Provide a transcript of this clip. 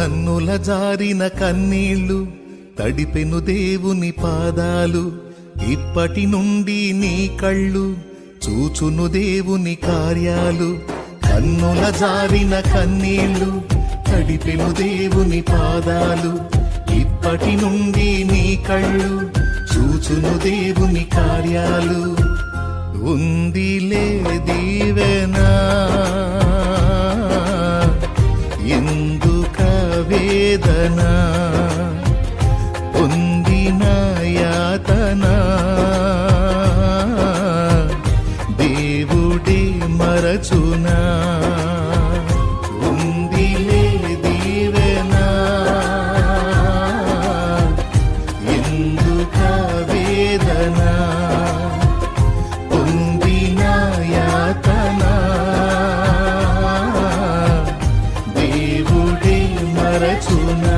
కన్నుల జారిన కన్నీళ్లు తడిపెను దేవుని పాదాలు. ఇప్పటి నుండి నీ కళ్ళు చూచును దేవుని కార్యాలు. కన్నుల జారిన కన్నీళ్లు తడిపెను దేవుని పాదాలు. ఇప్పటి నుండి నీ కళ్ళు చూచును దేవుని కార్యాలు. ఉందిలే దీవెనా ఎందుక వేదన, పొందిన యాతన దేవుడే మరచునా. ఉందిలే దీవెనా ఎందుక వేదన, పొందిన యాతన దేవుడే మరచునా.